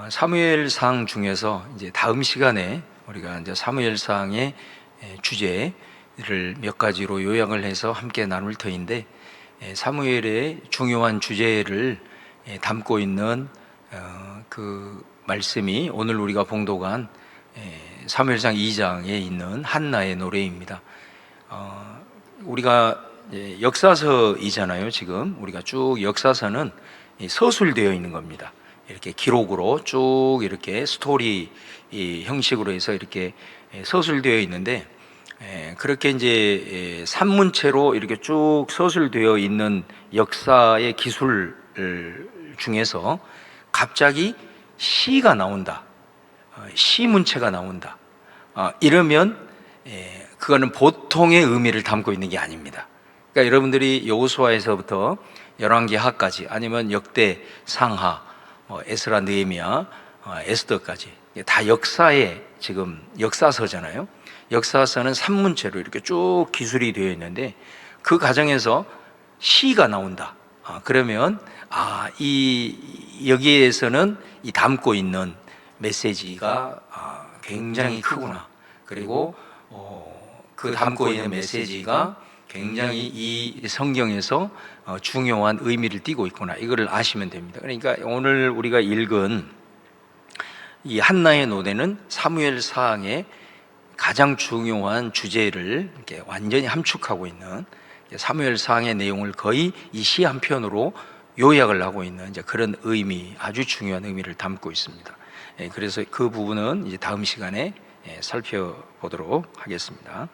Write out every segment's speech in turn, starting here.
사무엘상 중에서 이제 다음 시간에 우리가 이제 사무엘상의 주제를 몇 가지로 요약을 해서 함께 나눌 터인데, 사무엘의 중요한 주제를 담고 있는 그 말씀이 오늘 우리가 봉독한 사무엘상 2장에 있는 한나의 노래입니다. 우리가 역사서이잖아요. 지금 우리가 쭉 역사서는 서술되어 있는 겁니다. 이렇게 기록으로 쭉 이렇게 스토리 형식으로 해서 이렇게 서술되어 있는데, 그렇게 이제 산문체로 이렇게 쭉 서술되어 있는 역사의 기술 중에서 갑자기 시가 나온다, 시문체가 나온다, 이러면 그거는 보통의 의미를 담고 있는 게 아닙니다. 그러니까 여러분들이 여호수아에서부터 열왕기하까지, 아니면 역대 상하, 에스라, 느헤미야, 에스더까지 다 역사의 지금 역사서잖아요. 역사서는 산문체로 이렇게 쭉 기술이 되어 있는데, 그 과정에서 시가 나온다. 그러면 여기에서는 이 담고 있는 메시지가 굉장히 크구나. 그리고 그 담고 있는 메시지가 굉장히 이 성경에서 중요한 의미를 띠고 있구나, 이거를 아시면 됩니다. 그러니까 오늘 우리가 읽은 이 한나의 노래는 사무엘상의 가장 중요한 주제를 이렇게 완전히 함축하고 있는, 사무엘상의 내용을 거의 이 시 한 편으로 요약을 하고 있는 이제 그런 의미, 아주 중요한 의미를 담고 있습니다. 그래서 그 부분은 이제 다음 시간에 살펴보도록 하겠습니다.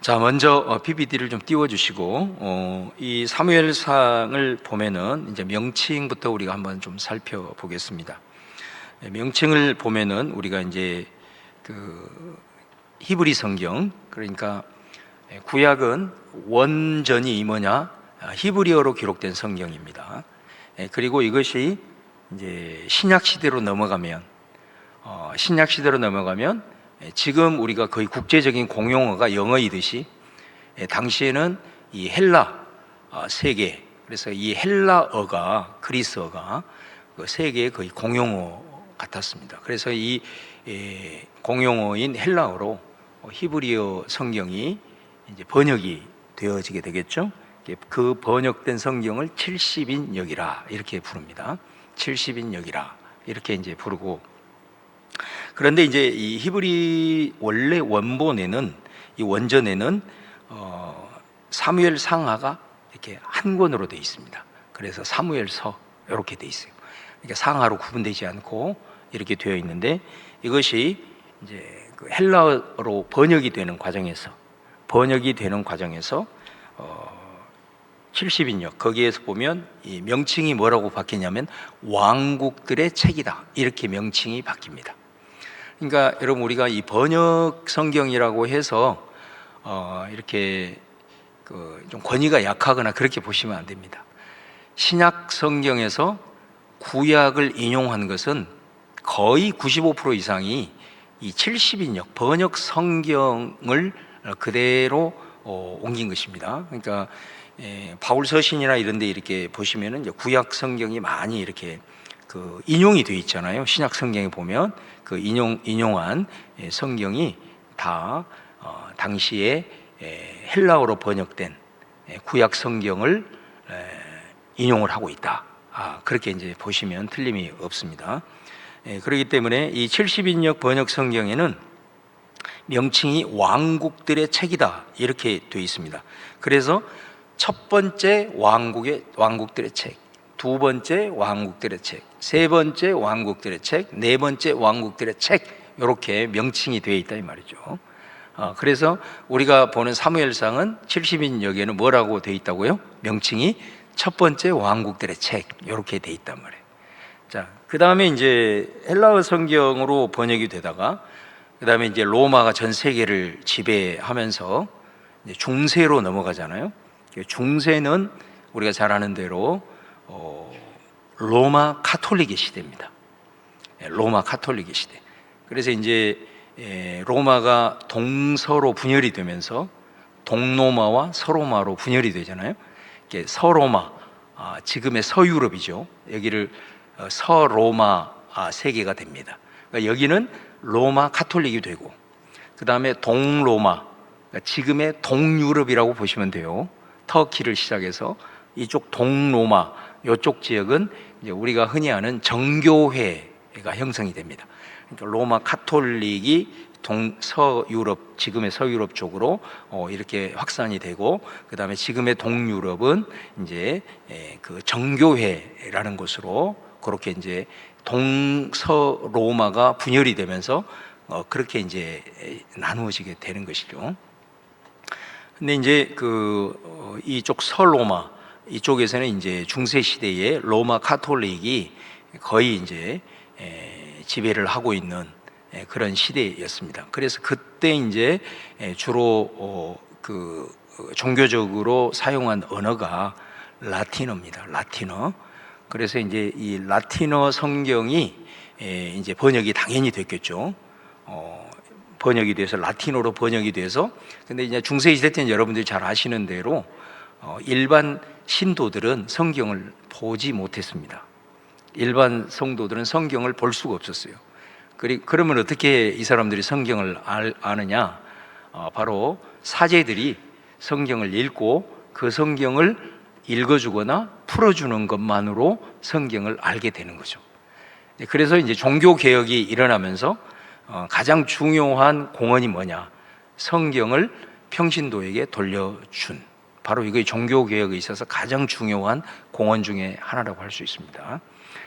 자, 먼저 PPT를 좀 띄워주시고, 이 사무엘상을 보면은 이제 명칭부터 우리가 한번 좀 살펴보겠습니다. 명칭을 보면은 우리가 이제 그 히브리 성경, 그러니까 구약은 원전이 뭐냐, 히브리어로 기록된 성경입니다. 그리고 이것이 이제 신약 시대로 넘어가면 지금 우리가 거의 국제적인 공용어가 영어이듯이, 당시에는 이 헬라 세계, 그래서 이 헬라어가, 그리스어가 그 세계의 거의 공용어 같았습니다. 그래서 이 공용어인 헬라어로 히브리어 성경이 이제 번역이 되어지게 되겠죠. 그 번역된 성경을 70인역이라 이렇게 부릅니다. 70인역이라 이렇게 이제 부르고, 그런데 이제 이 히브리 원래 원본에는, 이 원전에는 사무엘 상하가 이렇게 한 권으로 되어 있습니다. 그래서 사무엘서 이렇게 되어 있어요. 그러니까 상하로 구분되지 않고 이렇게 되어 있는데, 이것이 이제 그 헬라어로 번역이 되는 과정에서 70인역, 거기에서 보면 이 명칭이 뭐라고 바뀌냐면 왕국들의 책이다, 이렇게 명칭이 바뀝니다. 그러니까 여러분, 우리가 이 번역 성경이라고 해서 이렇게 좀 권위가 약하거나 그렇게 보시면 안 됩니다. 신약 성경에서 구약을 인용한 것은 거의 95% 이상이 이 70인역 번역 성경을 그대로 옮긴 것입니다. 그러니까 바울 서신이나 이런 데 이렇게 보시면은 이제 구약 성경이 많이 이렇게 그 인용이 되어 있잖아요. 신약 성경에 보면 그 인용한 성경이 다 당시에 헬라어로 번역된 구약 성경을 인용을 하고 있다. 그렇게 이제 보시면 틀림이 없습니다. 그렇기 때문에 이 70인역 번역 성경에는 명칭이 왕국들의 책이다, 이렇게 되어 있습니다. 그래서 첫 번째 왕국들의 책, 두 번째 왕국들의 책, 세 번째 왕국들의 책, 네 번째 왕국들의 책, 이렇게 명칭이 되어 있다 이 말이죠. 그래서 우리가 보는 사무엘상은 70인역에는 뭐라고 되어 있다고요? 명칭이 첫 번째 왕국들의 책, 이렇게 되어 있단 말이에요. 자, 그 다음에 이제 헬라어 성경으로 번역이 되다가, 그 다음에 이제 로마가 전 세계를 지배하면서 이제 중세로 넘어가잖아요. 중세는 우리가 잘 아는 대로 로마 카톨릭의 시대입니다. 로마 카톨릭의 시대. 그래서 이제 로마가 동서로 분열이 되면서 동로마와 서로마로 분열이 되잖아요. 서로마, 지금의 서유럽이죠. 여기를 서로마 세계가 됩니다. 그러니까 여기는 로마 카톨릭이 되고, 그 다음에 동로마, 그러니까 지금의 동유럽이라고 보시면 돼요. 터키를 시작해서 이쪽 동로마, 이쪽 지역은 이제 우리가 흔히 아는 정교회가 형성이 됩니다. 그러니까 로마 카톨릭이 서유럽, 지금의 서유럽 쪽으로 이렇게 확산이 되고, 그 다음에 지금의 동유럽은 이제 그 정교회라는 곳으로 그렇게 이제 동서로마가 분열이 되면서 그렇게 이제 나누어지게 되는 것이죠. 근데 이제 이쪽 서로마 이쪽에서는 이제 중세 시대에 로마 카톨릭이 거의 이제 지배를 하고 있는 그런 시대였습니다. 그래서 그때 이제 주로 그 종교적으로 사용한 언어가 라틴어입니다. 라틴어. 그래서 이제 이 라틴어 성경이 이제 번역이 당연히 됐겠죠. 번역이 돼서 라틴어로 번역이 돼서, 근데 이제 중세 시대 때는 여러분들이 잘 아시는 대로 일반 신도들은 성경을 보지 못했습니다. 일반 성도들은 성경을 볼 수가 없었어요. 그러면 어떻게 이 사람들이 성경을 아느냐? 바로 사제들이 성경을 읽고 그 성경을 읽어주거나 풀어주는 것만으로 성경을 알게 되는 거죠. 그래서 이제 종교 개혁이 일어나면서 가장 중요한 공헌이 뭐냐? 성경을 평신도에게 돌려준, 바로 이게 종교 개혁에 있어서 가장 중요한 공헌 중에 하나라고 할 수 있습니다.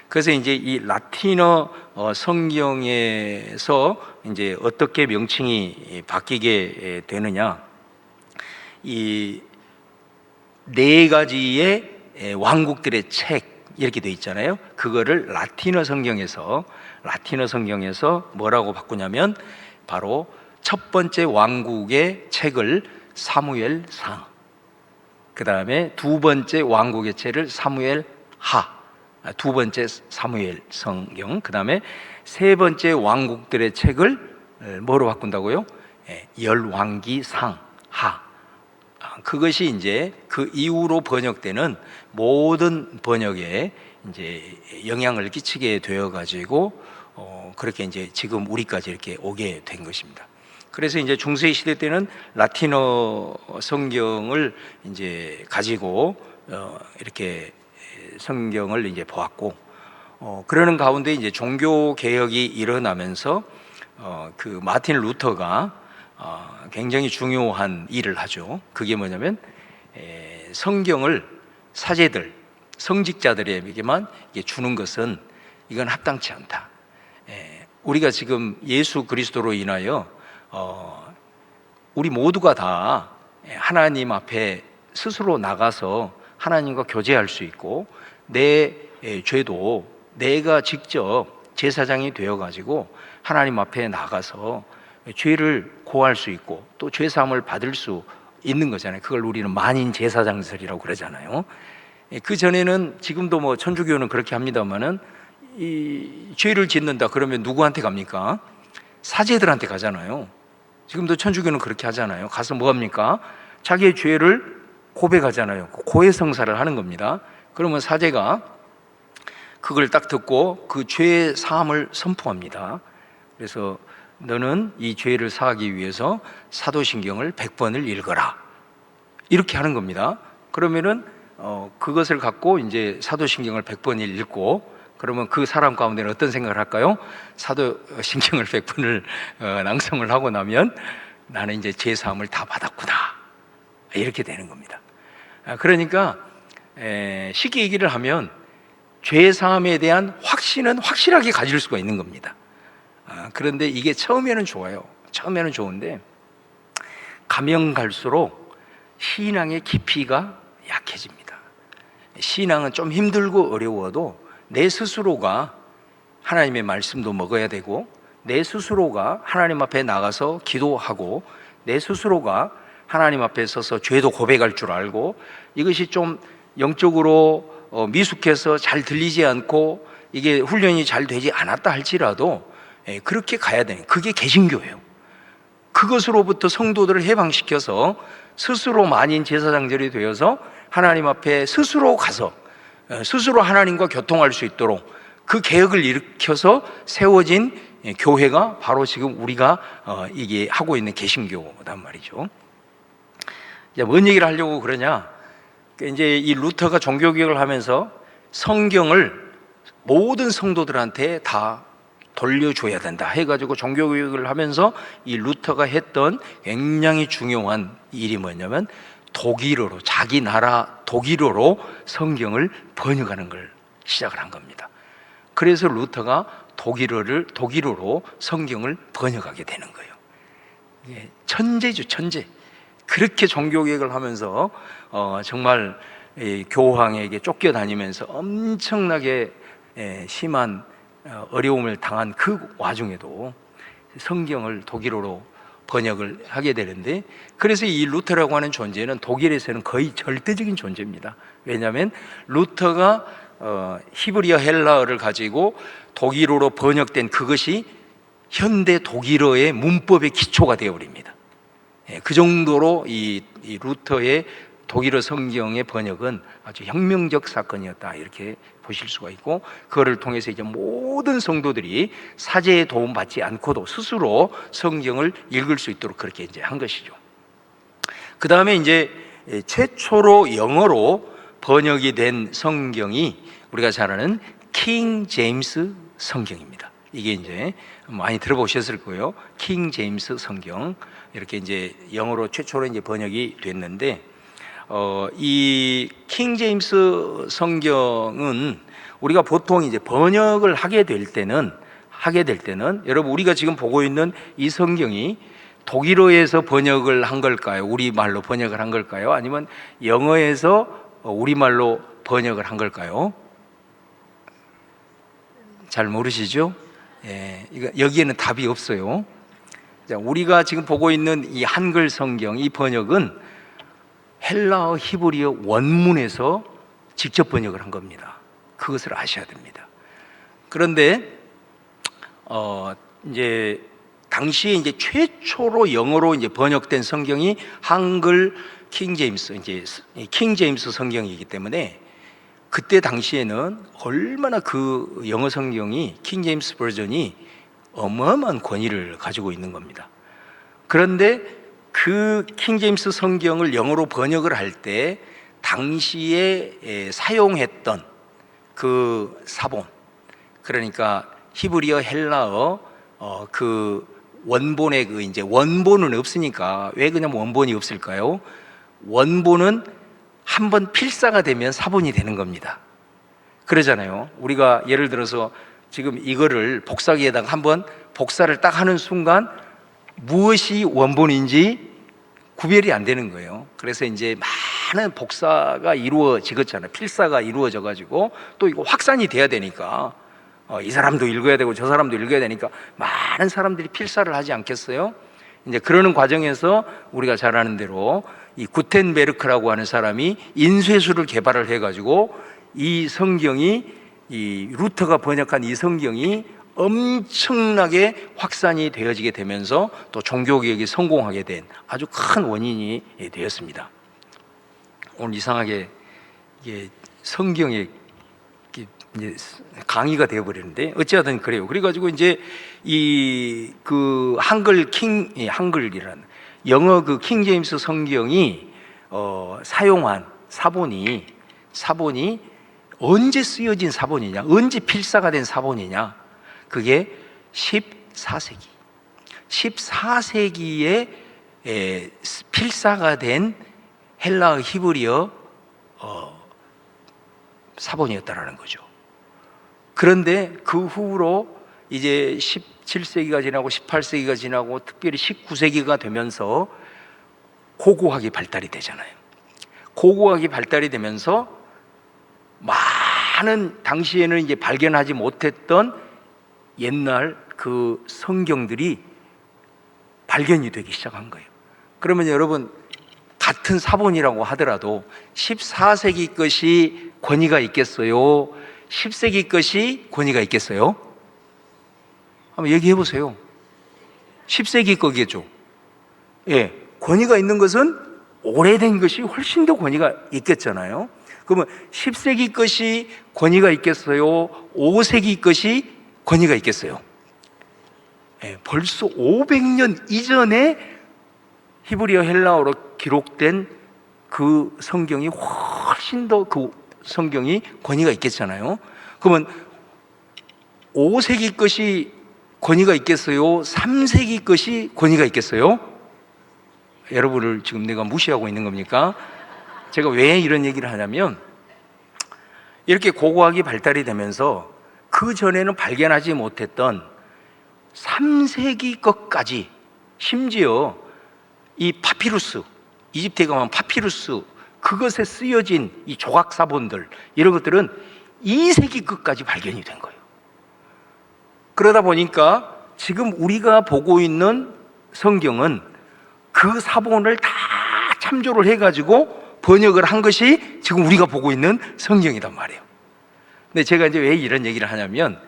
그래서 이제 이 라틴어 성경에서 이제 어떻게 명칭이 바뀌게 되느냐? 이 네 가지의 왕국들의 책 이렇게 돼 있잖아요. 그거를 라틴어 성경에서 뭐라고 바꾸냐면 바로 첫 번째 왕국의 책을 사무엘상, 그 다음에 두 번째 왕국의 책을 사무엘하, 두 번째 사무엘 성경, 그 다음에 세 번째 왕국들의 책을 뭐로 바꾼다고요? 열왕기상하. 그것이 이제 그 이후로 번역되는 모든 번역에 이제 영향을 끼치게 되어 가지고 그렇게 이제 지금 우리까지 이렇게 오게 된 것입니다. 그래서 이제 중세 시대 때는 라틴어 성경을 이제 가지고 이렇게 성경을 이제 보았고, 그러는 가운데 이제 종교 개혁이 일어나면서 그 마틴 루터가 굉장히 중요한 일을 하죠. 그게 뭐냐면 성경을 사제들, 성직자들에게만 주는 것은 이건 합당치 않다. 우리가 지금 예수 그리스도로 인하여 우리 모두가 다 하나님 앞에 스스로 나가서 하나님과 교제할 수 있고, 내 죄도 내가 직접 제사장이 되어가지고 하나님 앞에 나가서 죄를 고할 수 있고 또 죄사함을 받을 수 있는 거잖아요. 그걸 우리는 만인 제사장설이라고 그러잖아요. 그 전에는, 지금도 뭐 천주교는 그렇게 합니다만은, 이 죄를 짓는다 그러면 누구한테 갑니까? 사제들한테 가잖아요. 지금도 천주교는 그렇게 하잖아요. 가서 뭐 합니까? 자기의 죄를 고백하잖아요. 고해성사를 하는 겁니다. 그러면 사제가 그걸 딱 듣고 그 죄의 사함을 선포합니다. 그래서 너는 이 죄를 사하기 위해서 사도신경을 100번을 읽어라, 이렇게 하는 겁니다. 그러면은 그것을 갖고 이제 사도신경을 100번 읽고, 그러면 그 사람 가운데는 어떤 생각을 할까요? 사도신경을 100번을 낭송을 하고 나면 나는 이제 죄사함을 다 받았구나, 이렇게 되는 겁니다. 그러니까 쉽게 얘기를 하면 죄사함에 대한 확신은 확실하게 가질 수가 있는 겁니다. 그런데 이게 처음에는 좋아요. 처음에는 좋은데 가면 갈수록 신앙의 깊이가 약해집니다. 신앙은 좀 힘들고 어려워도 내 스스로가 하나님의 말씀도 먹어야 되고, 내 스스로가 하나님 앞에 나가서 기도하고, 내 스스로가 하나님 앞에 서서 죄도 고백할 줄 알고, 이것이 좀 영적으로 미숙해서 잘 들리지 않고 이게 훈련이 잘 되지 않았다 할지라도 그렇게 가야 되는, 그게 개신교예요. 그것으로부터 성도들을 해방시켜서 스스로 만인 제사장들이 되어서 하나님 앞에 스스로 가서 스스로 하나님과 교통할 수 있도록 그 개혁을 일으켜서 세워진 교회가 바로 지금 우리가 이게 하고 있는 개신교단 말이죠. 뭔 얘기를 하려고 그러냐? 이제 이 루터가 종교개혁을 하면서 성경을 모든 성도들한테 다 돌려줘야 된다 해가지고 종교개혁을 하면서 이 루터가 했던 굉장히 중요한 일이 뭐냐면 독일어로, 자기 나라 독일어로 성경을 번역하는 걸 시작을 한 겁니다. 그래서 루터가 독일어로 성경을 번역하게 되는 거예요. 천재죠, 천재. 그렇게 종교개혁을 하면서 정말 교황에게 쫓겨다니면서 엄청나게 심한 어려움을 당한 그 와중에도 성경을 독일어로 번역을 하게 되는데, 그래서 이 루터라고 하는 존재는 독일에서는 거의 절대적인 존재입니다. 왜냐하면 루터가 히브리어 헬라어를 가지고 독일어로 번역된 그것이 현대 독일어의 문법의 기초가 되어버립니다. 그 정도로 이 루터의 독일어 성경의 번역은 아주 혁명적 사건이었다, 이렇게 보실 수가 있고, 그거를 통해서 이제 모든 성도들이 사제의 도움 받지 않고도 스스로 성경을 읽을 수 있도록 그렇게 이제 한 것이죠. 그 다음에 이제 최초로 영어로 번역이 된 성경이 우리가 잘 아는 킹 제임스 성경입니다. 이게 이제 많이 들어보셨을 거예요. 킹 제임스 성경, 이렇게 이제 영어로 최초로 이제 번역이 됐는데, 이 킹 제임스 성경은 우리가 보통 이제 번역을 하게 될 때는 여러분, 우리가 지금 보고 있는 이 성경이 독일어에서 번역을 한 걸까요? 우리말로 번역을 한 걸까요? 아니면 영어에서 우리말로 번역을 한 걸까요? 잘 모르시죠? 여기에는 답이 없어요. 우리가 지금 보고 있는 이 한글 성경, 이 번역은 헬라어 히브리어 원문에서 직접 번역을 한 겁니다. 그것을 아셔야 됩니다. 그런데 이제 당시에 이제 최초로 영어로 이제 번역된 성경이 한글 킹 제임스 성경이기 때문에 그때 당시에는 얼마나 그 영어 성경이 킹 제임스 버전이 어마어마한 권위를 가지고 있는 겁니다. 그런데 그 킹 제임스 성경을 영어로 번역을 할 때 당시에 사용했던 그 사본, 그러니까 히브리어 헬라어 그 원본의 그 이제 원본은 없으니까, 왜 그냥 원본이 없을까요? 원본은 한번 필사가 되면 사본이 되는 겁니다. 그러잖아요. 우리가 예를 들어서 지금 이거를 복사기에다가 한번 복사를 딱 하는 순간 무엇이 원본인지 구별이 안 되는 거예요. 그래서 이제 많은 복사가 이루어지겠잖아요. 필사가 이루어져 가지고 또 이거 확산이 돼야 되니까 이 사람도 읽어야 되고 저 사람도 읽어야 되니까 많은 사람들이 필사를 하지 않겠어요? 이제 그러는 과정에서 우리가 잘 아는 대로 이 구텐베르크라고 하는 사람이 인쇄술을 개발을 해가지고 이 성경이, 이 루터가 번역한 이 성경이 엄청나게 확산이 되어지게 되면서 또 종교개혁이 성공하게 된 아주 큰 원인이 되었습니다. 오늘 이상하게 이게 성경의 이제 강의가 되어버리는데 어찌하든 그래요. 그래가지고 이제 이 그 한글이란 영어 그 킹 제임스 성경이 사용한 사본이 언제 쓰여진 사본이냐, 언제 필사가 된 사본이냐, 그게 14세기에 필사가 된 헬라어 히브리어 사본이었다라는 거죠. 그런데 그 후로 이제 17세기가 지나고 18세기가 지나고 특별히 19세기가 되면서 고고학이 발달이 되잖아요. 고고학이 발달이 되면서 많은 당시에는 이제 발견하지 못했던 옛날 그 성경들이 발견이 되기 시작한 거예요. 그러면 여러분, 같은 사본이라고 하더라도 14세기 것이 권위가 있겠어요? 10세기 것이 권위가 있겠어요? 한번 얘기해 보세요. 10세기 거겠죠. 예, 권위가 있는 것은 오래된 것이 훨씬 더 권위가 있겠잖아요. 그러면 10세기 것이 권위가 있겠어요? 5세기 것이 권위가 있겠어요? 벌써 500년 이전에 히브리어 헬라어로 기록된 그 성경이 훨씬 더 그 성경이 권위가 있겠잖아요. 그러면 5세기 것이 권위가 있겠어요? 3세기 것이 권위가 있겠어요? 여러분을 지금 내가 무시하고 있는 겁니까? 제가 왜 이런 얘기를 하냐면, 이렇게 고고학이 발달이 되면서 그 전에는 발견하지 못했던 3세기 것까지, 심지어 이 파피루스, 이집트에 가면 파피루스, 그것에 쓰여진 이 조각 사본들, 이런 것들은 2세기 것까지 발견이 된 거예요. 그러다 보니까 지금 우리가 보고 있는 성경은 그 사본을 다 참조를 해가지고 번역을 한 것이 지금 우리가 보고 있는 성경이란 말이에요. 근데 제가 이제 왜 이런 얘기를 하냐면,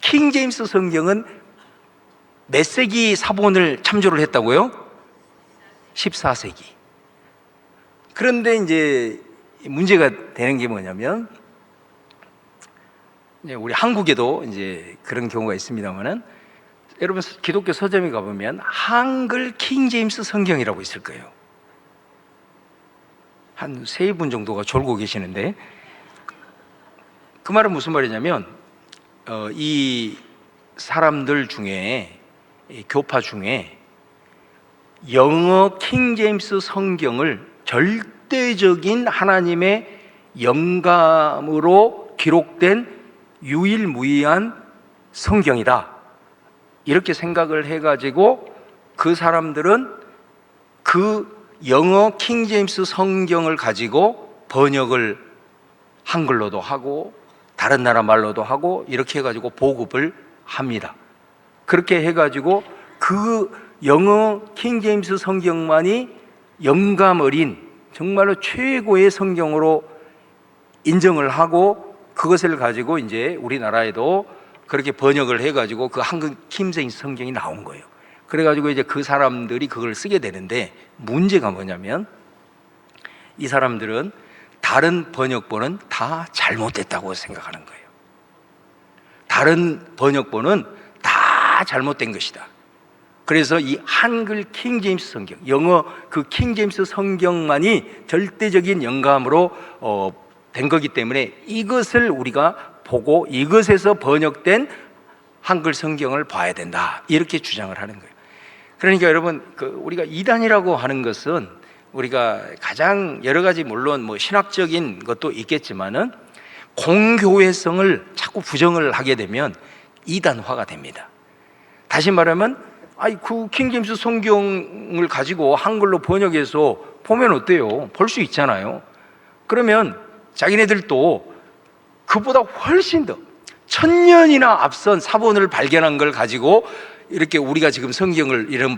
킹 제임스 성경은 몇 세기 사본을 참조를 했다고요? 14세기. 그런데 이제 문제가 되는 게 뭐냐면, 우리 한국에도 이제 그런 경우가 있습니다만은, 여러분 기독교 서점에 가보면 한글 킹 제임스 성경이라고 있을 거예요. 한 3분 정도가 졸고 계시는데, 그 말은 무슨 말이냐면, 이 사람들 중에, 이 교파 중에 영어 킹 제임스 성경을 절대적인 하나님의 영감으로 기록된 유일무이한 성경이다, 이렇게 생각을 해가지고 그 사람들은 그 영어 킹 제임스 성경을 가지고 번역을 한글로도 하고 다른 나라 말로도 하고 이렇게 해가지고 보급을 합니다. 그렇게 해가지고 그 영어 킹 제임스 성경만이 영감 어린 정말로 최고의 성경으로 인정을 하고, 그것을 가지고 이제 우리나라에도 그렇게 번역을 해가지고 그 한글 킹 제임스 성경이 나온 거예요. 그래가지고 이제 그 사람들이 그걸 쓰게 되는데, 문제가 뭐냐면 이 사람들은 다른 번역본은 다 잘못됐다고 생각하는 거예요. 다른 번역본은 다 잘못된 것이다. 그래서 이 한글 킹 제임스 성경, 영어 그 킹 제임스 성경만이 절대적인 영감으로 된 거기 때문에 이것을 우리가 보고 이것에서 번역된 한글 성경을 봐야 된다, 이렇게 주장을 하는 거예요. 그러니까 여러분, 우리가 이단이라고 하는 것은 우리가 가장 여러 가지, 물론 뭐 신학적인 것도 있겠지만은 공교회성을 자꾸 부정을 하게 되면 이단화가 됩니다. 다시 말하면, 그 킹제임스 성경을 가지고 한글로 번역해서 보면 어때요? 볼 수 있잖아요. 그러면 자기네들도 그보다 훨씬 더 1000년이나 앞선 사본을 발견한 걸 가지고 이렇게 우리가 지금 성경을 이런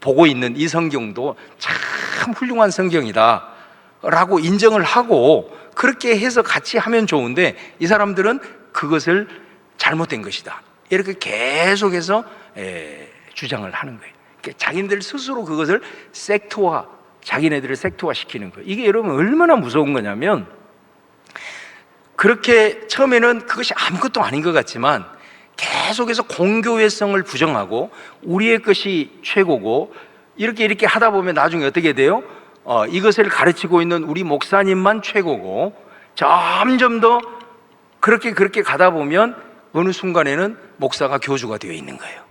보고 있는 이 성경도 참 훌륭한 성경이다 라고 인정을 하고 그렇게 해서 같이 하면 좋은데, 이 사람들은 그것을 잘못된 것이다 이렇게 계속해서 주장을 하는 거예요. 그러니까 자기네들 스스로 그것을 섹트화, 자기네들을 섹트화 시키는 거예요. 이게 여러분 얼마나 무서운 거냐면, 그렇게 처음에는 그것이 아무것도 아닌 것 같지만 계속해서 공교회성을 부정하고 우리의 것이 최고고 이렇게 하다 보면 나중에 어떻게 돼요? 이것을 가르치고 있는 우리 목사님만 최고고, 점점 더 그렇게 가다 보면 어느 순간에는 목사가 교주가 되어 있는 거예요.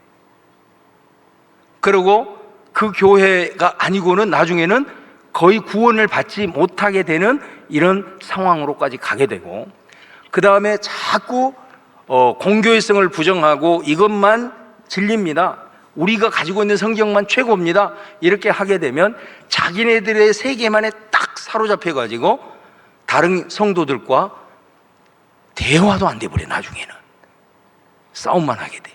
그리고 그 교회가 아니고는 나중에는 거의 구원을 받지 못하게 되는 이런 상황으로까지 가게 되고, 그 다음에 자꾸 공교회성을 부정하고 이것만 진리입니다, 우리가 가지고 있는 성경만 최고입니다, 이렇게 하게 되면 자기네들의 세계만에 딱 사로잡혀 가지고 다른 성도들과 대화도 안 돼버려. 나중에는 싸움만 하게 돼.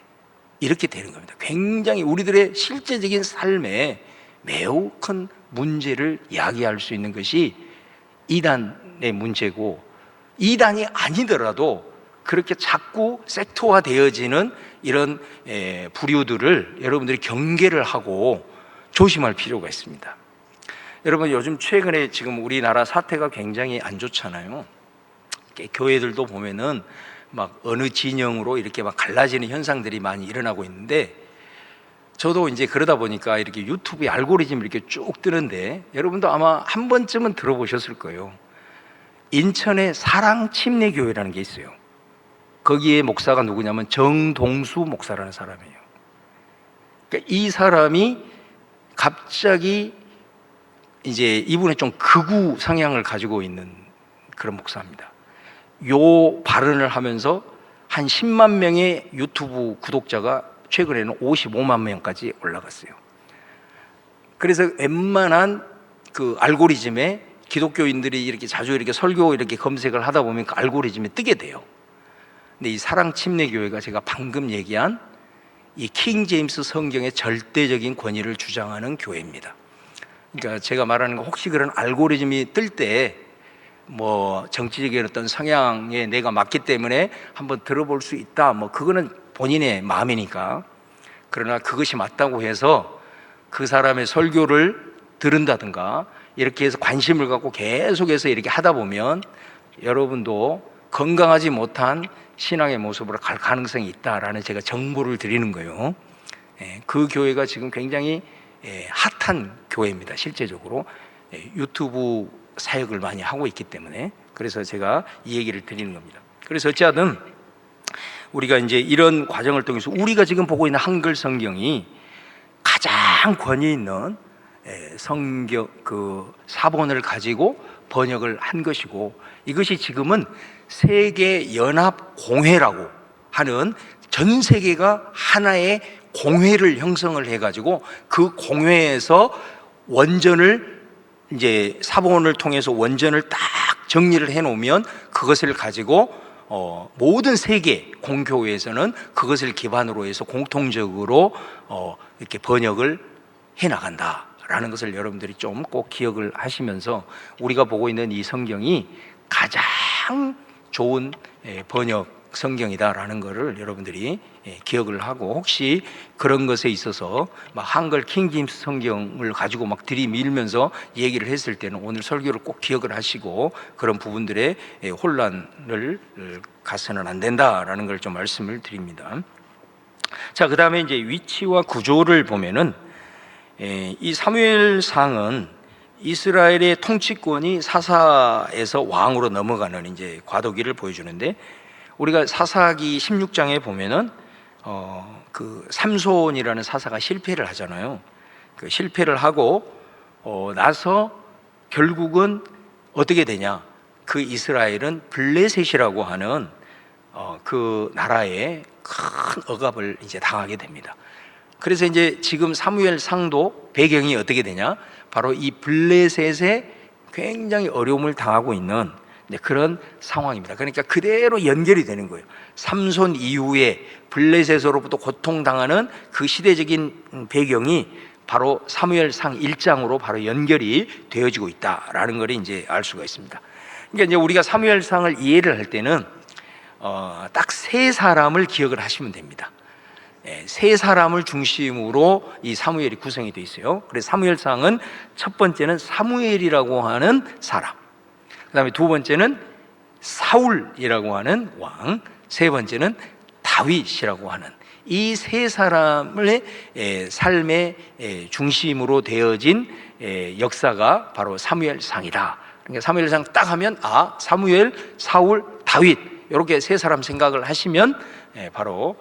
이렇게 되는 겁니다. 굉장히 우리들의 실제적인 삶에 매우 큰 문제를 야기할 수 있는 것이 이단의 문제고, 이단이 아니더라도 그렇게 자꾸 섹터화 되어지는 이런 부류들을 여러분들이 경계를 하고 조심할 필요가 있습니다. 여러분, 요즘 최근에 지금 우리나라 사태가 굉장히 안 좋잖아요. 교회들도 보면은 막 어느 진영으로 이렇게 막 갈라지는 현상들이 많이 일어나고 있는데, 저도 이제 그러다 보니까 이렇게 유튜브에 알고리즘이 이렇게 쭉 뜨는데, 여러분도 아마 한 번쯤은 들어보셨을 거예요. 인천에 사랑침례교회라는 게 있어요. 거기에 목사가 누구냐면 정동수 목사라는 사람이에요. 그러니까 이 사람이 갑자기 이제 이분의 좀 극우 성향을 가지고 있는 그런 목사입니다. 요 발언을 하면서 한 10만 명의 유튜브 구독자가 최근에는 55만 명까지 올라갔어요. 그래서 웬만한 그 알고리즘에 기독교인들이 이렇게 자주 이렇게 설교 이렇게 검색을 하다 보면 그 알고리즘에 뜨게 돼요. 근데 이 사랑침례교회가 제가 방금 얘기한 이 킹 제임스 성경의 절대적인 권위를 주장하는 교회입니다. 그러니까 제가 말하는 거, 혹시 그런 알고리즘이 뜰 때 뭐 정치적인 어떤 성향에 내가 맞기 때문에 한번 들어볼 수 있다, 뭐 그거는 본인의 마음이니까. 그러나 그것이 맞다고 해서 그 사람의 설교를 들은다든가 이렇게 해서 관심을 갖고 계속해서 이렇게 하다 보면 여러분도 건강하지 못한 신앙의 모습으로 갈 가능성이 있다라는 제가 정보를 드리는 거예요. 그 교회가 지금 굉장히 핫한 교회입니다. 실제적으로 유튜브 사역을 많이 하고 있기 때문에. 그래서 제가 이 얘기를 드리는 겁니다. 그래서 어찌하든 우리가 이제 이런 과정을 통해서 우리가 지금 보고 있는 한글 성경이 가장 권위 있는 성경 그 사본을 가지고 번역을 한 것이고, 이것이 지금은 세계 연합 공회라고 하는 전 세계가 하나의 공회를 형성을 해가지고 그 공회에서 원전을 이제 사본을 통해서 원전을 딱 정리를 해놓으면 그것을 가지고 모든 세계 공교회에서는 그것을 기반으로 해서 공통적으로 이렇게 번역을 해 나간다라는 것을 여러분들이 좀 꼭 기억을 하시면서, 우리가 보고 있는 이 성경이 가장 좋은 번역 성경이다라는 것을 여러분들이 기억을 하고, 혹시 그런 것에 있어서 막 한글 킹제임스 성경을 가지고 막 들이밀면서 얘기를 했을 때는 오늘 설교를 꼭 기억을 하시고 그런 부분들에 혼란을 가서는 안 된다라는 걸 좀 말씀을 드립니다. 자, 그 다음에 이제 위치와 구조를 보면은 이 사무엘상은 이스라엘의 통치권이 사사에서 왕으로 넘어가는 이제 과도기를 보여주는데, 우리가 사사기 16장에 보면은 그 삼손이라는 사사가 실패를 하잖아요. 그 실패를 하고 나서 결국은 어떻게 되냐? 그 이스라엘은 블레셋이라고 하는 그 나라에 큰 억압을 이제 당하게 됩니다. 그래서 이제 지금 사무엘상도 배경이 어떻게 되냐? 바로 이 블레셋에 굉장히 어려움을 당하고 있는 그런 상황입니다. 그러니까 그대로 연결이 되는 거예요. 삼손 이후에 블레셋으로부터 고통당하는 그 시대적인 배경이 바로 사무엘상 1장으로 바로 연결이 되어지고 있다라는 걸 이제 알 수가 있습니다. 그러니까 이제 우리가 사무엘상을 이해를 할 때는 딱 세 사람을 기억을 하시면 됩니다. 세 사람을 중심으로 이 사무엘이 구성이 되어 있어요. 그래서 사무엘상은 첫 번째는 사무엘이라고 하는 사람, 그 다음에 두 번째는 사울이라고 하는 왕, 세 번째는 다윗이라고 하는 이 세 사람의 삶의 중심으로 되어진 역사가 바로 사무엘상이다. 그러니까 사무엘상 딱 하면 사무엘, 사울, 다윗 이렇게 세 사람 생각을 하시면 바로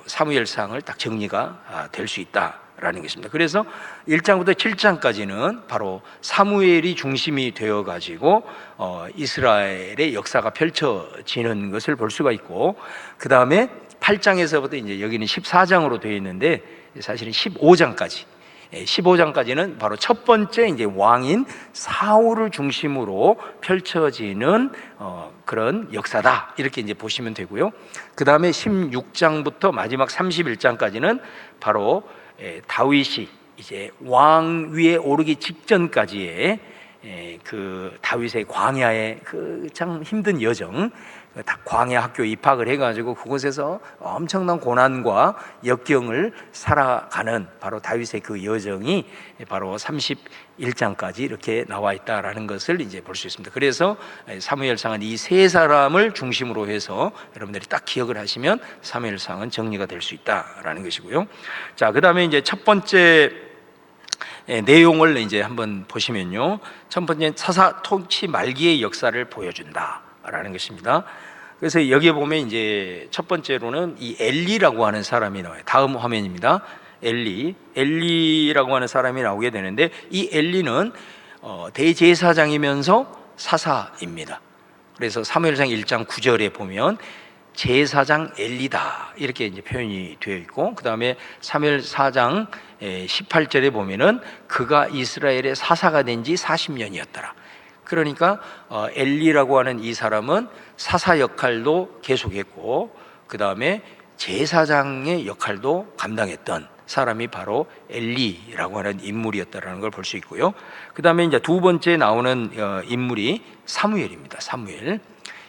사무엘상을 딱 정리가 될 수 있다라는 것입니다. 그래서 1장부터 7장까지는 바로 사무엘이 중심이 되어 가지고 이스라엘의 역사가 펼쳐지는 것을 볼 수가 있고, 그 다음에 8장에서부터 이제 여기는 14장으로 되어 있는데 사실은 15장까지는 바로 첫 번째 이제 왕인 사울을 중심으로 펼쳐지는 그런 역사다, 이렇게 이제 보시면 되고요. 그 다음에 16장부터 마지막 31장까지는 바로 다윗이 이제 왕 위에 오르기 직전까지의 그 다윗의 광야의 그 참 힘든 여정, 광야 학교 입학을 해가지고 그곳에서 엄청난 고난과 역경을 살아가는 바로 다윗의 그 여정이 바로 31장까지 이렇게 나와 있다라는 것을 이제 볼 수 있습니다. 그래서 사무엘상은 이 세 사람을 중심으로 해서 여러분들이 딱 기억을 하시면 사무엘상은 정리가 될 수 있다라는 것이고요. 자, 그 다음에 이제 첫 번째 내용을 이제 한번 보시면요, 첫 번째 사사 통치 말기의 역사를 보여준다라는 것입니다. 그래서 여기에 보면 이제 첫 번째로는 이 엘리라고 하는 사람이 나와요. 다음 화면입니다. 엘리라고 하는 사람이 나오게 되는데, 이 엘리는 대제사장이면서 사사입니다. 그래서 사무엘상 1장 9절에 보면 제사장 엘리다 이렇게 이제 표현이 되어 있고, 그 다음에 사무엘 4장 18절에 보면은 그가 이스라엘의 사사가 된 지 40년이었더라. 그러니까 엘리라고 하는 이 사람은 사사 역할도 계속했고, 그 다음에 제사장의 역할도 감당했던 사람이 바로 엘리라고 하는 인물이었다라는 걸 볼 수 있고요. 그 다음에 이제 두 번째 나오는 인물이 사무엘입니다. 사무엘.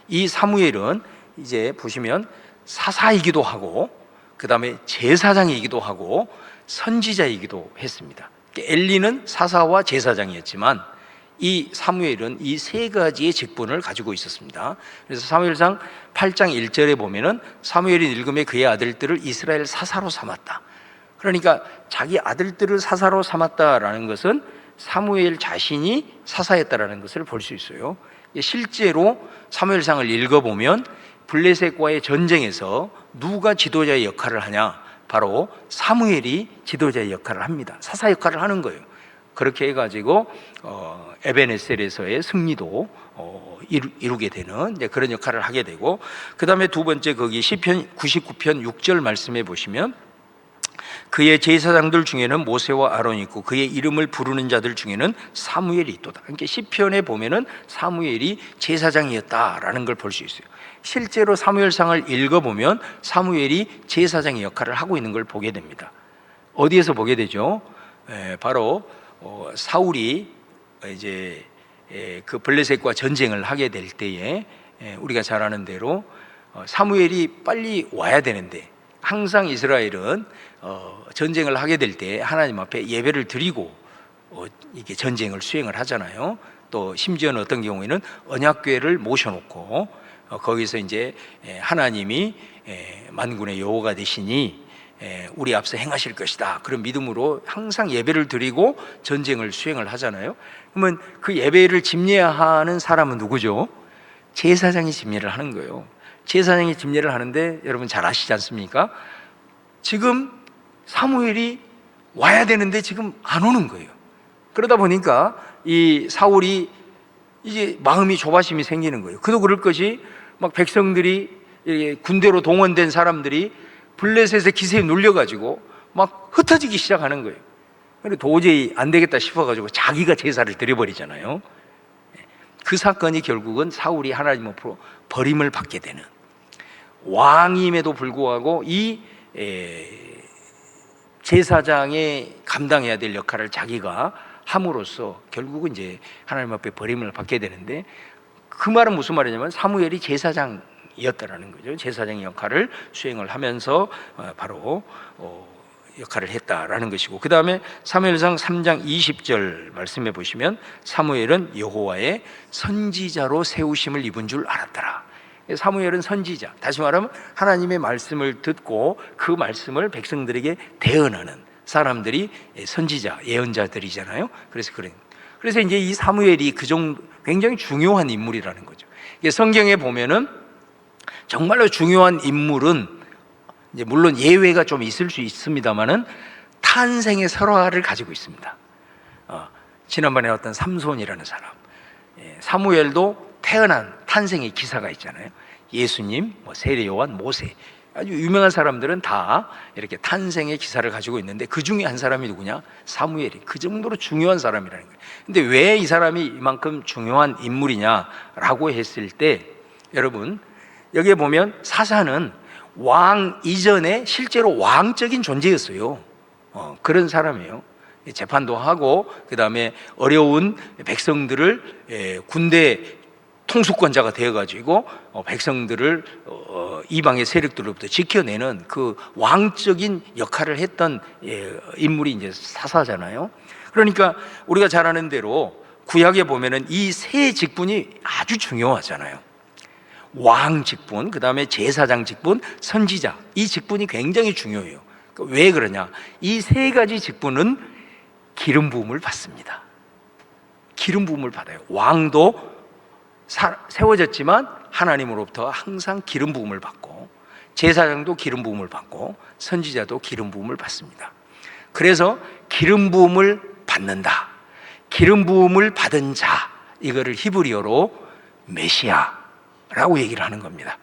이 사무엘은 이제 보시면 사사이기도 하고, 그 다음에 제사장이기도 하고, 선지자이기도 했습니다. 엘리는 사사와 제사장이었지만 이 사무엘은 이 세 가지의 직분을 가지고 있었습니다. 그래서 사무엘상 8장 1절에 보면은 사무엘이 늙음에 그의 아들들을 이스라엘 사사로 삼았다. 그러니까 자기 아들들을 사사로 삼았다라는 것은 사무엘 자신이 사사였다라는 것을 볼 수 있어요. 실제로 사무엘상을 읽어보면 블레셋과의 전쟁에서 누가 지도자의 역할을 하냐? 바로 사무엘이 지도자의 역할을 합니다. 사사 역할을 하는 거예요. 그렇게 해가지고 에벤에셀에서의 승리도 이루게 되는 그런 역할을 하게 되고, 그 다음에 두 번째 거기 시편 99편 6절 말씀해 보시면 그의 제사장들 중에는 모세와 아론이 있고 그의 이름을 부르는 자들 중에는 사무엘이 있도다. 그러니까 시편에 보면은 사무엘이 제사장이었다라는 걸 볼 수 있어요. 실제로 사무엘상을 읽어보면 사무엘이 제사장의 역할을 하고 있는 걸 보게 됩니다. 어디에서 보게 되죠? 바로 사울이 이제 그 블레셋과 전쟁을 하게 될 때에 우리가 잘 아는 대로 사무엘이 빨리 와야 되는데, 항상 이스라엘은 전쟁을 하게 될 때 하나님 앞에 예배를 드리고 이게 전쟁을 수행을 하잖아요. 또 심지어는 어떤 경우에는 언약궤를 모셔놓고 거기서 이제 하나님이 만군의 여호와가 되시니 우리 앞서 행하실 것이다, 그런 믿음으로 항상 예배를 드리고 전쟁을 수행을 하잖아요. 그러면 그 예배를 집례하는 사람은 누구죠? 제사장이 집례를 하는 거예요. 제사장이 집례를 하는데 여러분 잘 아시지 않습니까? 지금 사무엘이 와야 되는데 지금 안 오는 거예요. 그러다 보니까 이 사울이 이제 마음이 조바심이 생기는 거예요. 그도 그럴 것이 막 백성들이 군대로 동원된 사람들이 블레셋의 기세에 눌려가지고 막 흩어지기 시작하는 거예요. 그래서 도저히 안 되겠다 싶어가지고 자기가 제사를 드려버리잖아요. 그 사건이 결국은 사울이 하나님 앞으로 버림을 받게 되는, 왕임에도 불구하고 이 제사장의 감당해야 될 역할을 자기가 함으로써 결국은 이제 하나님 앞에 버림을 받게 되는데, 그 말은 무슨 말이냐면 사무엘이 제사장이었다라는 거죠. 제사장의 역할을 수행을 하면서 바로 역할을 했다라는 것이고, 그 다음에 사무엘상 3장 20절 말씀해 보시면 사무엘은 여호와의 선지자로 세우심을 입은 줄 알았더라. 사무엘은 선지자, 다시 말하면 하나님의 말씀을 듣고 그 말씀을 백성들에게 대언하는 사람들이 선지자, 예언자들이잖아요. 그래서 이제 이 사무엘이 그 정도 굉장히 중요한 인물이라는 거죠. 성경에 보면은 정말로 중요한 인물은 이제 물론 예외가 좀 있을 수 있습니다만은 탄생의 설화를 가지고 있습니다. 지난번에 어떤 삼손이라는 사람, 사무엘도 태어난 탄생의 기사가 있잖아요. 예수님, 세례 요한, 모세, 아주 유명한 사람들은 다 이렇게 탄생의 기사를 가지고 있는데 그 중에 한 사람이 누구냐? 사무엘이. 그 정도로 중요한 사람이라는 거예요. 근데 왜 이 사람이 이만큼 중요한 인물이냐라고 했을 때, 여러분 여기에 보면 사사는 왕 이전에 실제로 왕적인 존재였어요. 그런 사람이에요. 재판도 하고, 그 다음에 어려운 백성들을 군대 통수권자가 되어가지고 백성들을 이방의 세력들로부터 지켜내는 그 왕적인 역할을 했던 인물이 이제 사사잖아요. 그러니까 우리가 잘 아는 대로 구약에 보면은 이 세 직분이 아주 중요하잖아요. 왕 직분, 그 다음에 제사장 직분, 선지자, 이 직분이 굉장히 중요해요. 왜 그러냐? 이 세 가지 직분은 기름 부음을 받습니다. 기름 부음을 받아요. 왕도 세워졌지만 하나님으로부터 항상 기름 부음을 받고, 제사장도 기름 부음을 받고, 선지자도 기름 부음을 받습니다. 그래서 기름 부음을 받는다, 기름 부음을 받은 자, 이거를 히브리어로 메시아라고 얘기를 하는 겁니다.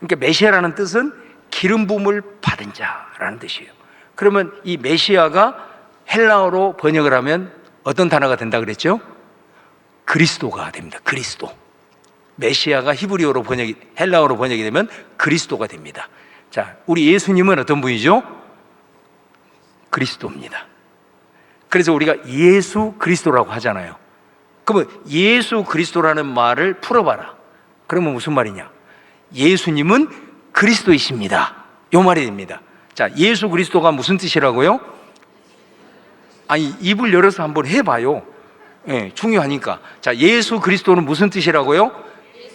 그러니까 메시아라는 뜻은 기름 부음을 받은 자라는 뜻이에요. 그러면 이 메시아가 헬라어로 번역을 하면 어떤 단어가 된다 그랬죠? 그리스도가 됩니다. 그리스도. 메시아가 히브리어로 헬라어로 번역이 되면 그리스도가 됩니다. 자, 우리 예수님은 어떤 분이죠? 그리스도입니다. 그래서 우리가 예수 그리스도라고 하잖아요. 그러면 예수 그리스도라는 말을 풀어봐라. 그러면 무슨 말이냐? 예수님은 그리스도이십니다. 이 말이 됩니다. 자, 예수 그리스도가 무슨 뜻이라고요? 아니, 입을 열어서 한번 해봐요. 예, 중요하니까. 자, 예수 그리스도는 무슨 뜻이라고요?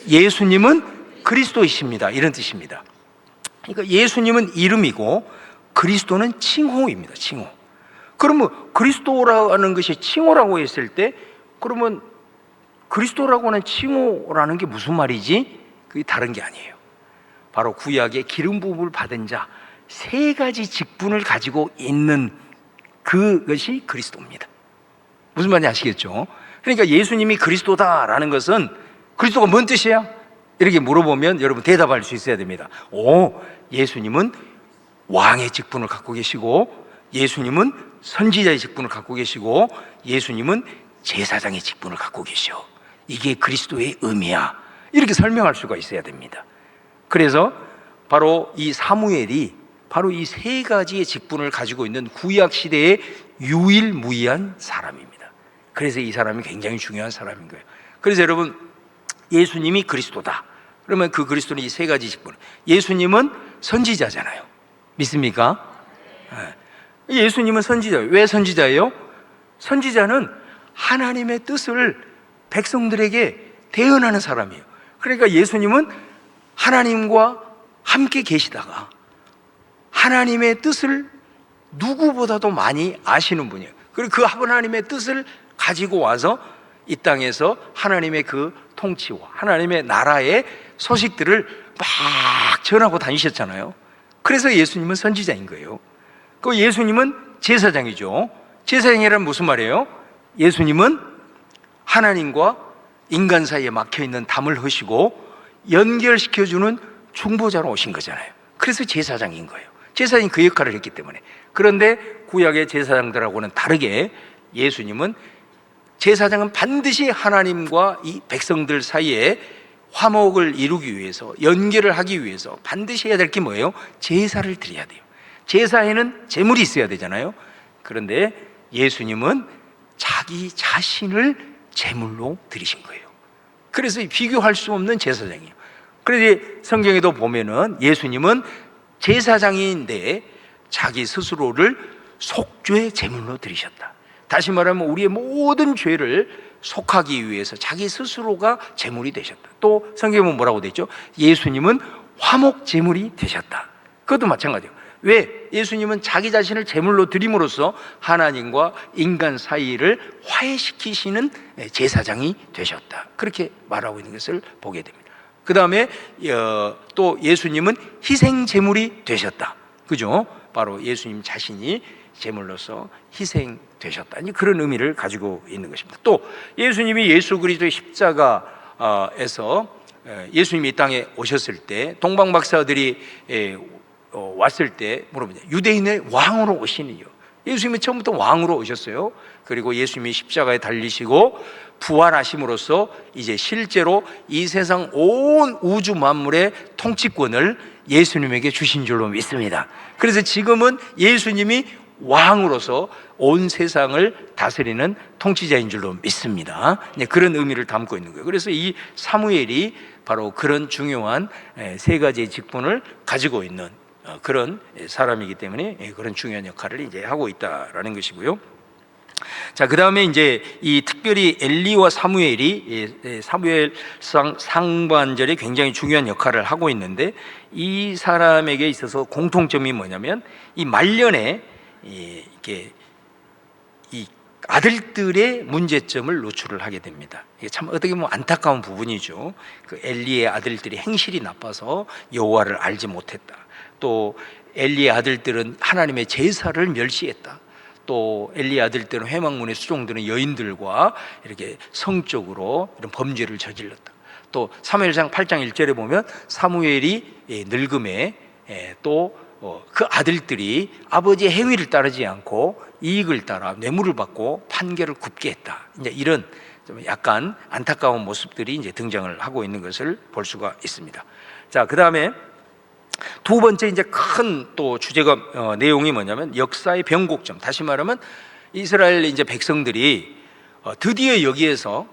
예수님은 그리스도이십니다. 이런 뜻입니다. 그러니까 예수님은 이름이고 그리스도는 칭호입니다. 칭호. 그러면 그리스도라는 것이 칭호라고 했을 때, 그러면 그리스도라고 하는 칭호라는 게 무슨 말이지? 그게 다른 게 아니에요. 바로 구약의 기름 부음을 받은 자, 세 가지 직분을 가지고 있는 그것이 그리스도입니다. 무슨 말인지 아시겠죠? 그러니까 예수님이 그리스도다라는 것은, 그리스도가 뭔 뜻이야? 이렇게 물어보면 여러분 대답할 수 있어야 됩니다. 예수님은 왕의 직분을 갖고 계시고, 예수님은 선지자의 직분을 갖고 계시고, 예수님은 제사장의 직분을 갖고 계셔. 이게 그리스도의 의미야. 이렇게 설명할 수가 있어야 됩니다. 그래서 바로 이 사무엘이 바로 이 세 가지의 직분을 가지고 있는 구약 시대의 유일무이한 사람입니다. 그래서 이 사람이 굉장히 중요한 사람인 거예요. 그래서 여러분, 예수님이 그리스도다 그러면 그 그리스도는 이 세 가지 직분. 예수님은 선지자잖아요. 믿습니까? 예수님은 선지자예요. 왜 선지자예요? 선지자는 하나님의 뜻을 백성들에게 대언하는 사람이에요. 그러니까 예수님은 하나님과 함께 계시다가 하나님의 뜻을 누구보다도 많이 아시는 분이에요. 그리고 그 하나님의 뜻을 가지고 와서 이 땅에서 하나님의 그 통치와 하나님의 나라의 소식들을 막 전하고 다니셨잖아요. 그래서 예수님은 선지자인 거예요. 그 예수님은 제사장이죠. 제사장이란 무슨 말이에요? 예수님은 하나님과 인간 사이에 막혀있는 담을 허시고 연결시켜주는 중보자로 오신 거잖아요. 그래서 제사장인 거예요. 제사장이 그 역할을 했기 때문에. 그런데 구약의 제사장들하고는 다르게 예수님은, 제사장은 반드시 하나님과 이 백성들 사이에 화목을 이루기 위해서, 연결을 하기 위해서 반드시 해야 될 게 뭐예요? 제사를 드려야 돼요. 제사에는 제물이 있어야 되잖아요. 그런데 예수님은 자기 자신을 제물로 드리신 거예요. 그래서 비교할 수 없는 제사장이에요. 그래서 성경에도 보면은 예수님은 제사장인데 자기 스스로를 속죄 제물로 드리셨다. 다시 말하면 우리의 모든 죄를 속하기 위해서 자기 스스로가 제물이 되셨다. 또 성경은 뭐라고 되죠? 예수님은 화목 제물이 되셨다. 그것도 마찬가지예요. 왜? 예수님은 자기 자신을 제물로 드림으로써 하나님과 인간 사이를 화해시키시는 제사장이 되셨다. 그렇게 말하고 있는 것을 보게 됩니다. 그 다음에 또 예수님은 희생 제물이 되셨다. 그죠? 바로 예수님 자신이 제물로서 희생되셨다. 그런 의미를 가지고 있는 것입니다. 또 예수님이 예수 그리스도의 십자가에서 예수님이 이 땅에 오셨을 때 동방박사들이 왔을 때 물어봅니다. 유대인의 왕으로 오시니요. 예수님이 처음부터 왕으로 오셨어요. 그리고 예수님이 십자가에 달리시고 부활하심으로써 이제 실제로 이 세상 온 우주 만물의 통치권을 예수님에게 주신 줄로 믿습니다. 그래서 지금은 예수님이 왕으로서 온 세상을 다스리는 통치자인 줄로 믿습니다. 그런 의미를 담고 있는 거예요. 그래서 이 사무엘이 바로 그런 중요한 세 가지의 직분을 가지고 있는 그런 사람이기 때문에 그런 중요한 역할을 이제 하고 있다라는 것이고요. 자, 그 다음에 이제 이 특별히 엘리와 사무엘이 사무엘상 상반절에 굉장히 중요한 역할을 하고 있는데, 이 사람에게 있어서 공통점이 뭐냐면 이 말년에 이렇게 이 아들들의 문제점을 노출을 하게 됩니다. 이게 참 어떻게 보면 안타까운 부분이죠. 그 엘리의 아들들이 행실이 나빠서 여호와를 알지 못했다. 또 엘리의 아들들은 하나님의 제사를 멸시했다. 또 엘리의 아들들은 회막문에 수종드는 여인들과 이렇게 성적으로 이런 범죄를 저질렀다. 또 사무엘상 8장 1절에 보면 사무엘이 늙음에 또 그 아들들이 아버지의 행위를 따르지 않고 이익을 따라 뇌물을 받고 판결을 굽게 했다. 이제 이런 좀 약간 안타까운 모습들이 이제 등장을 하고 있는 것을 볼 수가 있습니다. 자, 그 다음에 두 번째 이제 큰 또 주제가 내용이 뭐냐면 역사의 변곡점. 다시 말하면 이스라엘 이제 백성들이 드디어 여기에서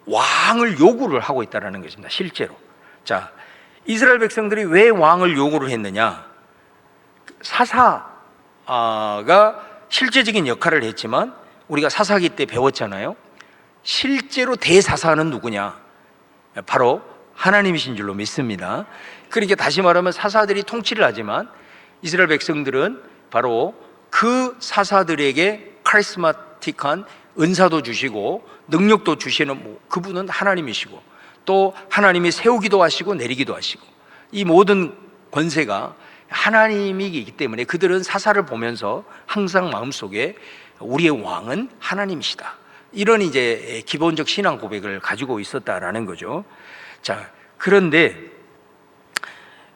왕을 요구를 하고 있다라는 것입니다. 실제로. 자, 이스라엘 백성들이 왜 왕을 요구를 했느냐? 사사가 실제적인 역할을 했지만 우리가 사사기 때 배웠잖아요. 실제로 대사사는 누구냐? 바로 하나님이신 줄로 믿습니다. 그러니까 다시 말하면 사사들이 통치를 하지만 이스라엘 백성들은 바로 그 사사들에게 카리스마틱한 은사도 주시고 능력도 주시는 그분은 하나님이시고, 또 하나님이 세우기도 하시고 내리기도 하시고, 이 모든 권세가 하나님이기 때문에 그들은 사사를 보면서 항상 마음속에 우리의 왕은 하나님이시다, 이런 이제 기본적 신앙 고백을 가지고 있었다라는 거죠. 자, 그런데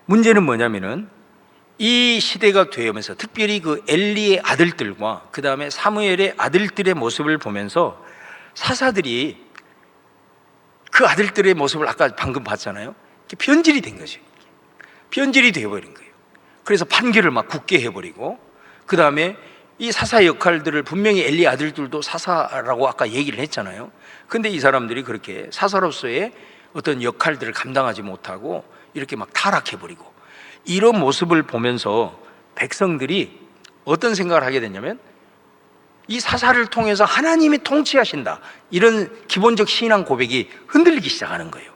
문제는 뭐냐면은 이 시대가 되면서 특별히 그 엘리의 아들들과 그 다음에 사무엘의 아들들의 모습을 보면서 사사들이 그 아들들의 모습을 아까 방금 봤잖아요. 변질이 된 거죠. 변질이 되어버린 거예요. 그래서 판결을 막 굳게 해버리고, 그 다음에 이 사사의 역할들을 분명히 엘리의 아들들도 사사라고 아까 얘기를 했잖아요. 근데 이 사람들이 그렇게 사사로서의 어떤 역할들을 감당하지 못하고 이렇게 막 타락해버리고, 이런 모습을 보면서 백성들이 어떤 생각을 하게 됐냐면 이 사사를 통해서 하나님이 통치하신다, 이런 기본적 신앙 고백이 흔들리기 시작하는 거예요.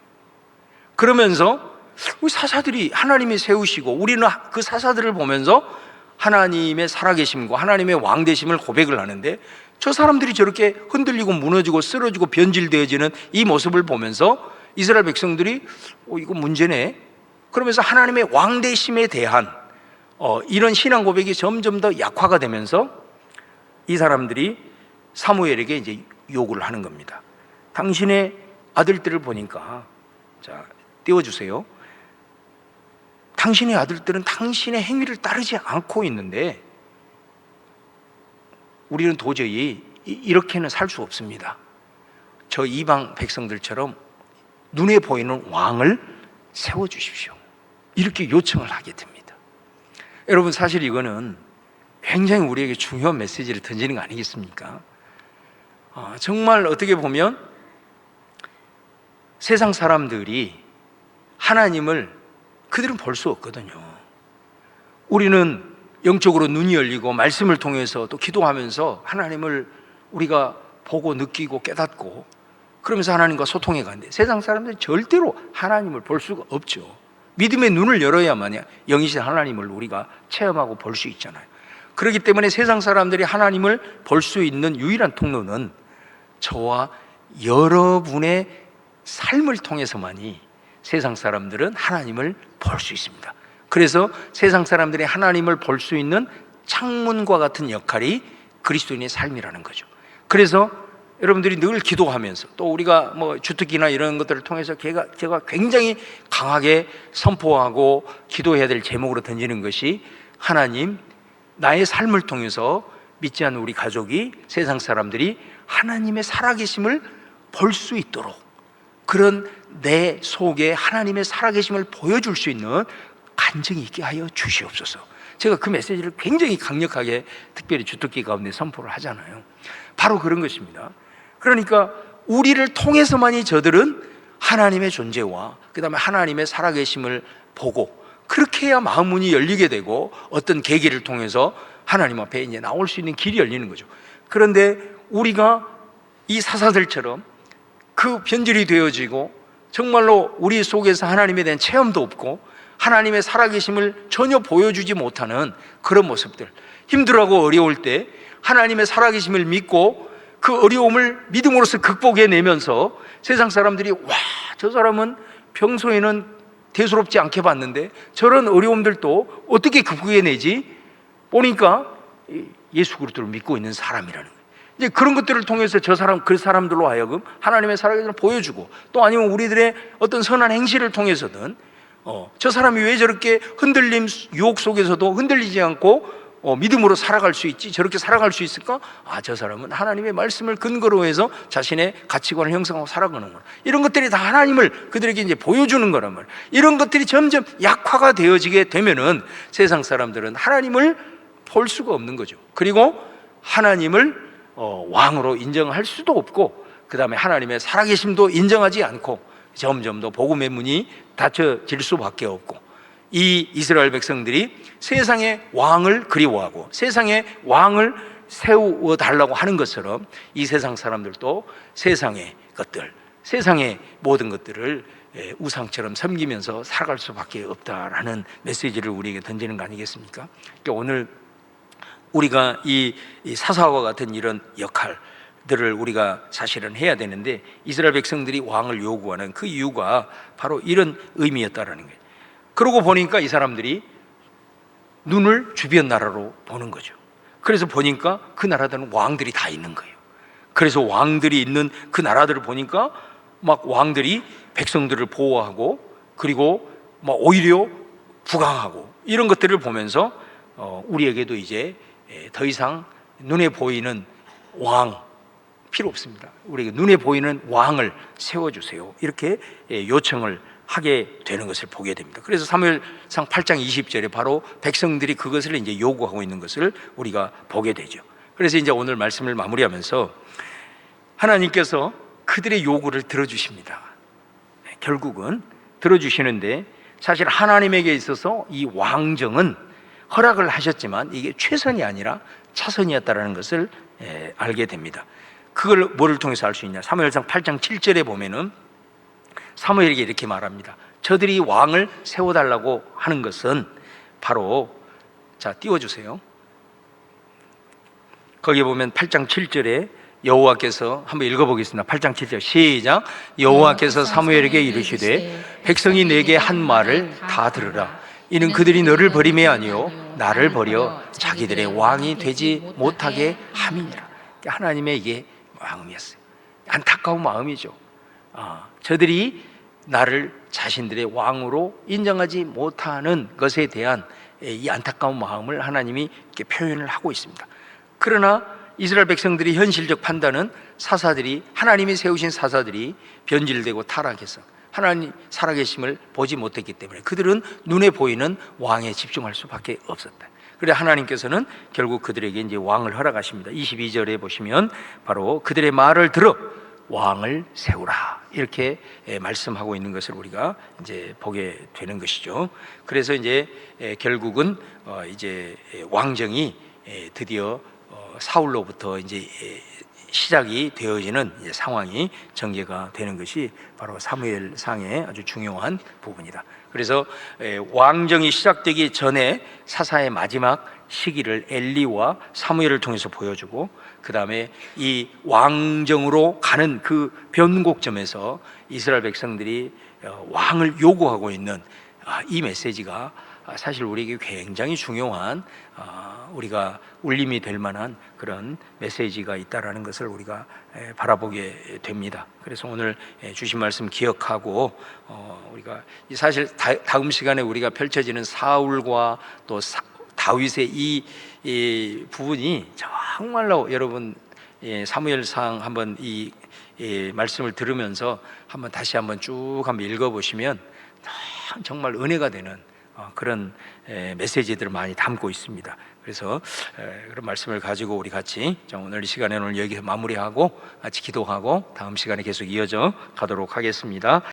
그러면서 우리 사사들이 하나님이 세우시고 우리는 그 사사들을 보면서 하나님의 살아계심과 하나님의 왕되심을 고백을 하는데, 저 사람들이 저렇게 흔들리고 무너지고 쓰러지고 변질되어지는 이 모습을 보면서 이스라엘 백성들이 이거 문제네, 그러면서 하나님의 왕되심에 대한 이런 신앙 고백이 점점 더 약화가 되면서 이 사람들이 사무엘에게 이제 요구를 하는 겁니다. 당신의 아들들을 보니까, 자, 띄워주세요. 당신의 아들들은 당신의 행위를 따르지 않고 있는데 우리는 도저히 이렇게는 살 수 없습니다. 저 이방 백성들처럼 눈에 보이는 왕을 세워주십시오, 이렇게 요청을 하게 됩니다. 여러분, 사실 이거는 굉장히 우리에게 중요한 메시지를 던지는 거 아니겠습니까? 정말 어떻게 보면 세상 사람들이 하나님을 그들은 볼 수 없거든요. 우리는 영적으로 눈이 열리고 말씀을 통해서 또 기도하면서 하나님을 우리가 보고 느끼고 깨닫고 그러면서 하나님과 소통해 가는데, 세상 사람들은 절대로 하나님을 볼 수가 없죠. 믿음의 눈을 열어야만 영이신 하나님을 우리가 체험하고 볼 수 있잖아요. 그렇기 때문에 세상 사람들이 하나님을 볼 수 있는 유일한 통로는 저와 여러분의 삶을 통해서만이 세상 사람들은 하나님을 볼 수 있습니다. 그래서 세상 사람들이 하나님을 볼 수 있는 창문과 같은 역할이 그리스도인의 삶이라는 거죠. 그래서 여러분들이 늘 기도하면서 또 우리가 뭐 주특기나 이런 것들을 통해서 제가 굉장히 강하게 선포하고 기도해야 될 제목으로 던지는 것이, 하나님, 나의 삶을 통해서 믿지 않는 우리 가족이, 세상 사람들이 하나님의 살아계심을 볼 수 있도록, 그런 내 속에 하나님의 살아계심을 보여줄 수 있는 간증이 있게 하여 주시옵소서. 제가 그 메시지를 굉장히 강력하게 특별히 주특기 가운데 선포를 하잖아요. 바로 그런 것입니다. 그러니까 우리를 통해서만이 저들은 하나님의 존재와 그 다음에 하나님의 살아계심을 보고, 그렇게 해야 마음 문이 열리게 되고 어떤 계기를 통해서 하나님 앞에 이제 나올 수 있는 길이 열리는 거죠. 그런데 우리가 이 사사들처럼 그 변질이 되어지고 정말로 우리 속에서 하나님에 대한 체험도 없고 하나님의 살아계심을 전혀 보여주지 못하는 그런 모습들, 힘들어하고 어려울 때 하나님의 살아계심을 믿고 그 어려움을 믿음으로써 극복해내면서 세상 사람들이 와, 저 사람은 평소에는 대수롭지 않게 봤는데 저런 어려움들도 어떻게 극복해내지? 보니까 예수 그리스도를 믿고 있는 사람이라는 거예요. 이제 그런 것들을 통해서 그 사람들로 하여금 하나님의 살아계심을 보여주고, 또 아니면 우리들의 어떤 선한 행실을 통해서든 저 사람이 왜 저렇게 흔들림, 유혹 속에서도 흔들리지 않고 믿음으로 살아갈 수 있지, 저렇게 살아갈 수 있을까? 아, 저 사람은 하나님의 말씀을 근거로 해서 자신의 가치관을 형성하고 살아가는구나. 이런 것들이 다 하나님을 그들에게 이제 보여주는 거란 말이에요. 이런 것들이 점점 약화가 되어지게 되면은 세상 사람들은 하나님을 볼 수가 없는 거죠. 그리고 하나님을 왕으로 인정할 수도 없고, 그 다음에 하나님의 살아계심도 인정하지 않고 점점 더 복음의 문이 닫혀질 수밖에 없고, 이 이스라엘 백성들이 세상의 왕을 그리워하고 세상의 왕을 세워달라고 하는 것처럼 이 세상 사람들도 세상의 것들, 세상의 모든 것들을 우상처럼 섬기면서 살아갈 수밖에 없다라는 메시지를 우리에게 던지는 거 아니겠습니까? 그러니까 오늘 우리가 이 사사와 같은 이런 역할들을 우리가 사실은 해야 되는데, 이스라엘 백성들이 왕을 요구하는 그 이유가 바로 이런 의미였다라는 거예요. 그러고 보니까 이 사람들이 눈을 주변 나라로 보는 거죠. 그래서 보니까 그 나라들은 왕들이 다 있는 거예요. 그래서 왕들이 있는 그 나라들을 보니까 막 왕들이 백성들을 보호하고, 그리고 막 오히려 부강하고, 이런 것들을 보면서 우리에게도 이제 더 이상 눈에 보이는 왕 필요 없습니다. 우리에게 눈에 보이는 왕을 세워주세요, 이렇게 요청을 하게 되는 것을 보게 됩니다. 그래서 사무엘상 8장 20절에 바로 백성들이 그것을 이제 요구하고 있는 것을 우리가 보게 되죠. 그래서 이제 오늘 말씀을 마무리하면서 하나님께서 그들의 요구를 들어주십니다. 결국은 들어주시는데, 사실 하나님에게 있어서 이 왕정은 허락을 하셨지만 이게 최선이 아니라 차선이었다는 것을 알게 됩니다. 그걸 뭐를 통해서 알 수 있냐? 사무엘상 8장 7절에 보면은 사무엘에게 이렇게 말합니다. 저들이 왕을 세워달라고 하는 것은 바로, 자, 띄워주세요. 거기에 보면 8장 7절에 여호와께서, 한번 읽어보겠습니다. 8장 7절 시작. 여호와께서 사무엘에게 이르시되 백성이 내게 한 말을 다 들으라. 이는 그들이 너를 버림이 아니요 나를 버려 자기들의 왕이 되지 못하게 함이니라. 하나님의 이게 마음이었어요. 안타까운 마음이죠. 저들이 나를 자신들의 왕으로 인정하지 못하는 것에 대한 이 안타까운 마음을 하나님이 이렇게 표현을 하고 있습니다. 그러나 이스라엘 백성들이 현실적 판단은 사사들이, 하나님이 세우신 사사들이 변질되고 타락해서 하나님 살아계심을 보지 못했기 때문에 그들은 눈에 보이는 왕에 집중할 수밖에 없었다. 그래 하나님께서는 결국 그들에게 이제 왕을 허락하십니다. 22절에 보시면 바로 그들의 말을 들어 왕을 세우라, 이렇게 말씀하고 있는 것을 우리가 이제 보게 되는 것이죠. 그래서 이제 결국은 이제 왕정이 드디어 사울로부터 이제 시작이 되어지는 상황이 전개가 되는 것이 바로 사무엘상의 아주 중요한 부분이다. 그래서 왕정이 시작되기 전에 사사의 마지막 시기를 엘리와 사무엘을 통해서 보여주고, 그 다음에 이 왕정으로 가는 그 변곡점에서 이스라엘 백성들이 왕을 요구하고 있는 이 메시지가 사실 우리에게 굉장히 중요한, 우리가 울림이 될 만한 그런 메시지가 있다라는 것을 우리가 바라보게 됩니다. 그래서 오늘 주신 말씀 기억하고 우리가 사실 다음 시간에 우리가 펼쳐지는 사울과 또 다윗의 이 부분이 정말로 여러분 사무엘상 한번 이 말씀을 들으면서 한번 다시 한번 쭉 한번 읽어보시면 정말 은혜가 되는 그런 메시지들을 많이 담고 있습니다. 그래서 그런 말씀을 가지고 우리 같이 오늘 이 시간에는 여기서 마무리하고 같이 기도하고 다음 시간에 계속 이어져 가도록 하겠습니다.